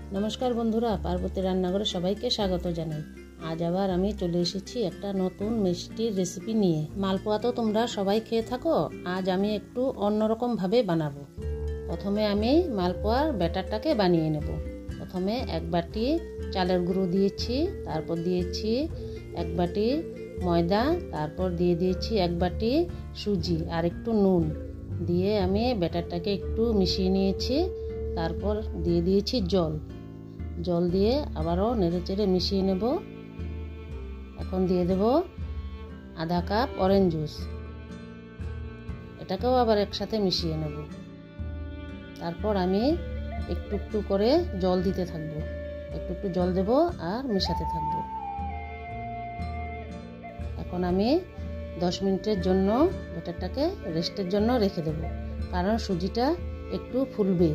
नमस्कार बंधुरा पार्वती रान्नाघरे सबाइके स्वागत जानाई। आज आबार आमी चले एसेछि एकटा नतून मिष्टिर रेसिपि निये। मालपोआ तो तोमरा सबाई खेये थाको, आज आमी एकटू अन्यरकम भावे बानाबो। प्रथमे आमी मालपोआर बैटारटाके बानिये नेब। प्रथमे एक बाटी चालेर गुঁড়ো दिएछि, तारपर दिएछि एक बाटी मयदा, तारपर दिए दिएछि एक बाटी सुजी और एकटू नुन दिए आमी बैटारटाके एकटू मिशिये निয়েছি। तारपर दिए दिएछि जल दिए आबारो नेड़ेचेड़े मिशिए नेब। एखन दिए देब आधा कप ऑरेंज जूस, एटाकेও आबार एकसाथे मिशिए नेब। तारपर आमी एकटू एकटू करे जल दिते थाकबो, एकटू एकटू जल देब और मिशाते थाकबो। एखन आमी 10 मिनिटेर जन्य बैटारटाके रेस्टेर जन्य रेखे देब, कारण सुजिटा एकटू फुलबे।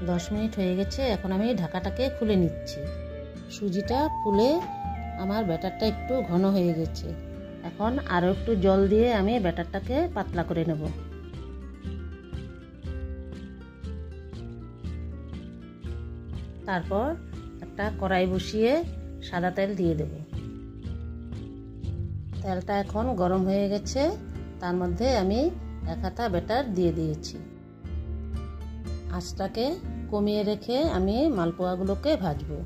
10 मिनिट হয়ে গেছে। এখন আমি ঢাকাটাকে খুলে নিচ্ছি। সুজিটা ফুলে আমার ব্যাটারটা একটু ঘন হয়ে গেছে। এখন আরো একটু জল দিয়ে আমি ব্যাটারটাকে পাতলা করে নেব। তারপর একটা কড়াই বসিয়ে সাদা তেল দিয়ে দেব। তেলটা এখন গরম হয়ে গেছে। তার মধ্যে আমি এক হাতা ব্যাটার দিয়ে দিয়েছি। আঁচটাকে কমিয়ে রেখে আমি মালপোয়াগুলোকে ভাজবো।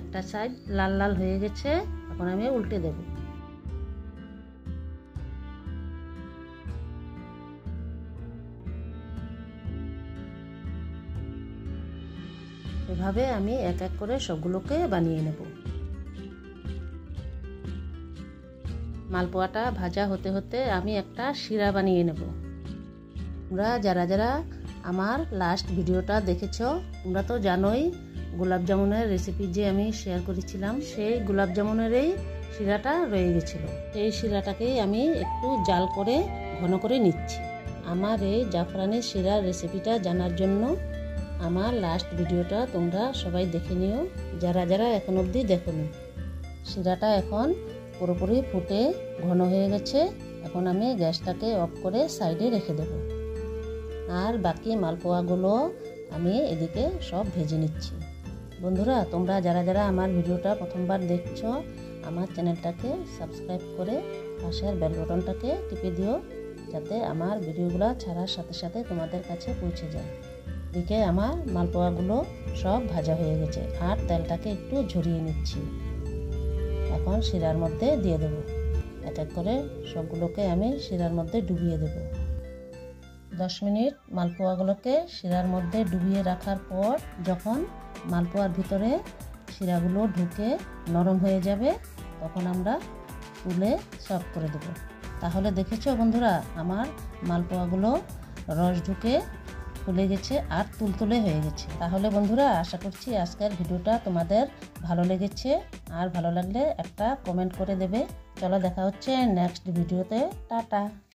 একটা সাইড লাল লাল হয়ে গেছে, এখন আমি উল্টে দেব। এভাবে আমি এক এক করে সবগুলোকে বানিয়ে নেব। মালপোয়াটা ভাজা হতে হতে আমি একটা শিরা বানিয়ে নেব। তোমরা যারা যারা আমার লাস্ট ভিডিওটা দেখেছো তোমরা তো জানোই গোলাপ জামুনের রেসিপি যে আমি শেয়ার করেছিলাম, সেই গোলাপ জামুনেরই শিরাটা রয়ে গেছিল। সেই শিরাটাকেই আমি একটু জাল করে ঘন করে নিচ্ছি। আমার এই জাফরানের শিরার রেসিপিটা জানার জন্য আমার লাস্ট ভিডিওটা তোমরা সবাই দেখে নিও, যারা যারা এখন অবধি দেখোনি। শিরাটা এখন পুরোপুরি ফুটে ঘন হয়ে গেছে। এখন আমি গ্যাসটাকে অফ করে সাইডে রেখে দেব। আর বাকি মালপোয়াগুলো আমি এদিকে সব ভেজে নিচ্ছি। বন্ধুরা তোমরা যারা যারা আমার ভিডিওটা প্রথমবার দেখছো আমার চ্যানেলটাকে সাবস্ক্রাইব করে পাশের বেল বাটনটাকে টিপে দিও, যাতে আমার ভিডিওগুলো ছাড়ার সাথে সাথে তোমাদের কাছে পৌঁছে যায়। এদিকে আমার মালপোয়াগুলো সব ভাজা হয়ে গেছে আর তেলটাকে একটু ঝরিয়ে নিচ্ছি। এখন শিরার মধ্যে দিয়ে দেব। এক এক করে সবগুলোকে আমি শিরার মধ্যে ডুবিয়ে দেব। 10 মিনিট মালপোয়াগুলোকে শিরার মধ্যে ডুবিয়ে রাখার পর যখন মালপোয়ার ভিতরে শিরাগুলো ঢুকে নরম হয়ে যাবে তখন আমরা তুলে সার্ভ করে দেব। তাহলে দেখেছো বন্ধুরা আমার মালপোয়াগুলো রস ঢুকে ফুলে গেছে আর তুলতুলে হয়ে গেছে। তাহলে বন্ধুরা আশা করছি আজকের ভিডিওটা তোমাদের ভালো লেগেছে, আর ভালো লাগলে একটা কমেন্ট করে দেবে। চলো দেখা হচ্ছে নেক্সট ভিডিওতে। টাটা।